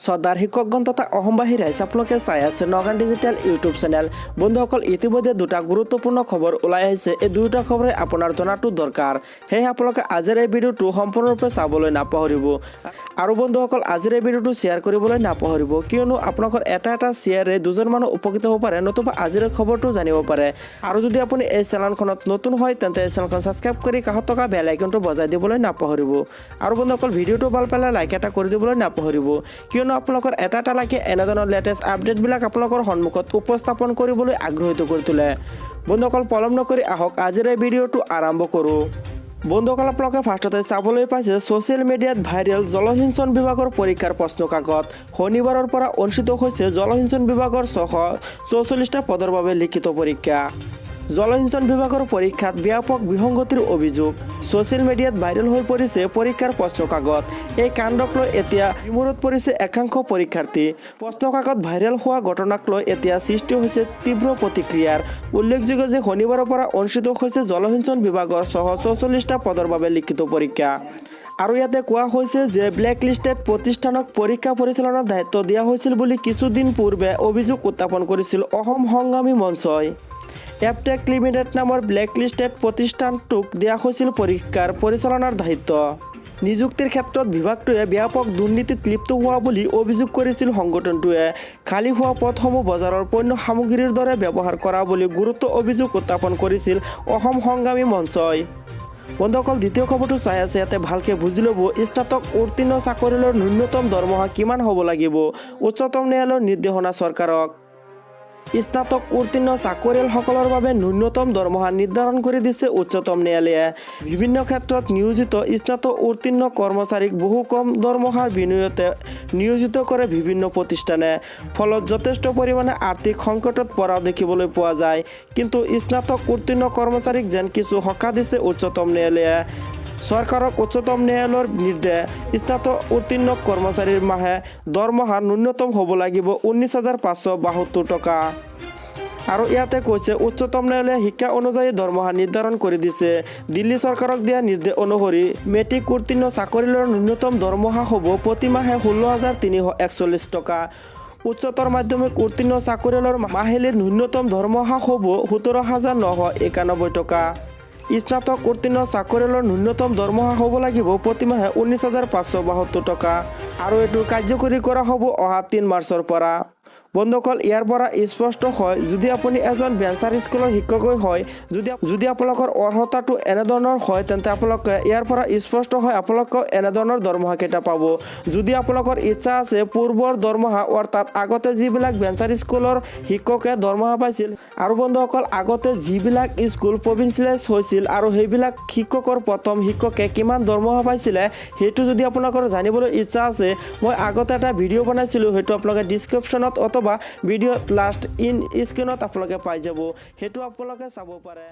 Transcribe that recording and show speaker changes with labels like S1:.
S1: শ্ৰদ্ধাৰ শিক্ষকগণ তথা অসমবাসী ৰাইজ আপোনালোকে চাই আছে নগাঁও ডিজিটেল ইউটিউব চেনেল। বন্ধুসকল, ইতিমধ্যে দুটা গুৰুত্বপূৰ্ণ খবৰ ওলাই আহিছে। এই দুয়োটা খবৰে আপোনাৰ জনাটো দৰকাৰ, সেয়ে আপোনালোকে আজিৰ এই ভিডিঅ'টো সম্পূৰ্ণৰূপে চাবলৈ নাপাহৰিব। আৰু বন্ধুসকল, আজিৰ এই ভিডিঅ'টো শ্বেয়াৰ কৰিবলৈ নাপাহৰিব, কিয়নো আপোনালোকৰ এটা শ্বেয়াৰে দুজন মানুহ উপকৃত হ'ব পাৰে, নতুবা আজিৰ খবৰটো জানিব পাৰে। আৰু যদি আপুনি এই চেনেলখনত নতুন হয় তেন্তে এই চেনেলখন ছাবস্ক্ৰাইব কৰি কাষত থকা বেল আইকনটো বজাই দিবলৈ নাপাহৰিব। আৰু বন্ধুসকল, ভিডিঅ'টো ভাল পালে লাইক এটা কৰি দিবলৈ নাপাহৰিব, কিয়নো আপোনালোকৰ এটা লাইকে এনেধৰণৰ লেটেষ্ট আপডেটবিলাক আপোনালোকৰ সন্মুখত উপস্থাপন কৰিবলৈ আগ্ৰহীত কৰি তোলে। বন্ধুসকল, পলম নকৰি আহক আজিৰ এই ভিডিঅ'টো আৰম্ভ কৰোঁ। বন্ধুসকল, আপোনালোকে ফাৰ্ষ্টতে চাবলৈ পাইছে ছ'চিয়েল মিডিয়াত ভাইৰেল জলসিঞ্চন বিভাগৰ পৰীক্ষাৰ প্ৰশ্ন কাকত। শনিবাৰৰ পৰা অনুষ্ঠিত হৈছে জলসিঞ্চন বিভাগৰ 644টা পদৰ বাবে লিখিত পৰীক্ষা। জলসিঞ্চন বিভাগৰ পৰীক্ষাত ব্যাপক বিসংগতিৰ অভিযোগ। ছ'চিয়েল মিডিয়াত ভাইৰেল হৈ পৰিছে পৰীক্ষাৰ প্ৰশ্ন কাকত। এই কাণ্ডক লৈ এতিয়া বিমোৰত পৰিছে একাংশ পৰীক্ষাৰ্থী। প্ৰশ্ন কাকত ভাইৰেল হোৱা ঘটনাক লৈ এতিয়া সৃষ্টি হৈছে তীব্ৰ প্ৰতিক্ৰিয়াৰ। উল্লেখযোগ্য যে শনিবাৰৰ পৰা অনুষ্ঠিত হৈছে জলসিঞ্চন বিভাগৰ 644টা পদৰ বাবে লিখিত পৰীক্ষা। আৰু ইয়াতে কোৱা হৈছে যে ব্লেক লিষ্টেড প্ৰতিষ্ঠানক পৰীক্ষা পৰিচালনাৰ দায়িত্ব দিয়া হৈছিল বুলি কিছুদিন পূৰ্বে অভিযোগ উত্থাপন কৰিছিল অসম সংগ্ৰামী মঞ্চই। এপটেক লিমিটেড নামৰ ব্লেক লিষ্টেড প্ৰতিষ্ঠানটোক দিয়া হৈছিল পৰীক্ষাৰ পৰিচালনাৰ দায়িত্ব। নিযুক্তিৰ ক্ষেত্ৰত বিভাগটোৱে ব্যাপক দুৰ্নীতিত লিপ্ত হোৱা বুলি অভিযোগ কৰিছিল সংগঠনটোৱে। খালী হোৱা পদসমূহ বজাৰৰ পণ্য সামগ্ৰীৰ দৰে ব্যৱহাৰ কৰা বুলি গুৰুত্ব অভিযোগ উত্থাপন কৰিছিল অসম সংগ্ৰামী মঞ্চই। বন্ধুসকল, দ্বিতীয় খবৰটো চাই আছে, ইয়াতে ভালকৈ বুজি ল'ব। স্নাতক উত্তীৰ্ণ চাকৰিয়ালৰ ন্যূনতম দৰমহা কিমান হ'ব লাগিব? উচ্চতম ন্যায়ালয়ৰ নিৰ্দেশনা চৰকাৰক। স্নাতক উত্তীৰ্ণ চাকৰিয়ালসকলৰ বাবে ন্যূনতম দৰমহা নিৰ্ধাৰণ কৰি দিছে উচ্চতম ন্যায়ালয়ে। বিভিন্ন ক্ষেত্ৰত নিয়োজিত স্নাতক উত্তীৰ্ণ কৰ্মচাৰীক বহু কম দৰমহাৰ বিনিময়তে নিয়োজিত কৰে বিভিন্ন প্ৰতিষ্ঠানে। ফলত যথেষ্ট পৰিমাণে আৰ্থিক সংকটত পৰাও দেখিবলৈ পোৱা যায়। কিন্তু স্নাতক উত্তীৰ্ণ কৰ্মচাৰীক যেন কিছু সকাহ দিছে উচ্চতম ন্যায়ালয়ে। চৰকাৰক উচ্চতম ন্যায়ালয়ৰ নিৰ্দেশ, স্নাতক উত্তীৰ্ণ কৰ্মচাৰীৰ মাহে দৰমহা ন্যূনতম হ'ব লাগিব 19,572 টকা। আৰু ইয়াতে কৈছে উচ্চতম ন্যায়ালয়ে শিক্ষা অনুযায়ী দৰমহা নিৰ্ধাৰণ কৰি দিছে। দিল্লী চৰকাৰক দিয়া নিৰ্দেশ অনুসৰি মেট্ৰিক উত্তীৰ্ণ চাকৰিয়ালৰ ন্যূনতম দৰমহা হ'ব প্ৰতি মাহে 16,341 টকা। উচ্চতৰ মাধ্যমিক উত্তীৰ্ণ চাকৰিয়ালৰ মাহিলী ন্যূনতম দৰমহা হ'ব 17,991 টকা। স্নাতক উত্তীৰ্ণ চাকৰিয়ালৰ ন্যূনতম দৰমহা হ'ব লাগিব প্ৰতি মাহে 19,572 টকা। আৰু এইটো কাৰ্যকৰী কৰা হ'ব অহা 3 মাৰ্চৰ পৰা। বন্ধুসকল, ইয়াৰ পৰা স্পষ্ট হয়, যদি আপুনি এজন ভেঞ্চাৰ স্কুলৰ শিক্ষক হয়, যদি আপোনালোকৰ অৰ্হতাটো এনেধৰণৰ হয়, তেন্তে আপোনালোকে ইয়াৰ পৰা স্পষ্ট হয় আপোনালোকে এনেধৰণৰ দৰমহা কেইটা পাব। যদি আপোনালোকৰ ইচ্ছা আছে পূৰ্বৰ দৰমহা, অৰ্থাৎ আগতে যিবিলাক ভেঞ্চাৰ স্কুলৰ শিক্ষকে দৰমহা পাইছিল, আৰু বন্ধুসকল আগতে যিবিলাক স্কুল প্ৰভিঞ্চিয়েলাইজ হৈছিল আৰু সেইবিলাক শিক্ষকৰ প্ৰথম শিক্ষকে কিমান দৰমহা পাইছিলে, সেইটো যদি আপোনালোকৰ জানিবলৈ ইচ্ছা আছে, মই আগতে এটা ভিডিঅ' বনাইছিলোঁ, সেইটো আপোনালোকে ডিছক্ৰিপশ্যনত অথবা ভিডিঅ'ত লাষ্ট ইন স্ক্ৰীনত আপোনালোকে পাই যাব, সেইটো আপোনালোকে চাব পাৰে।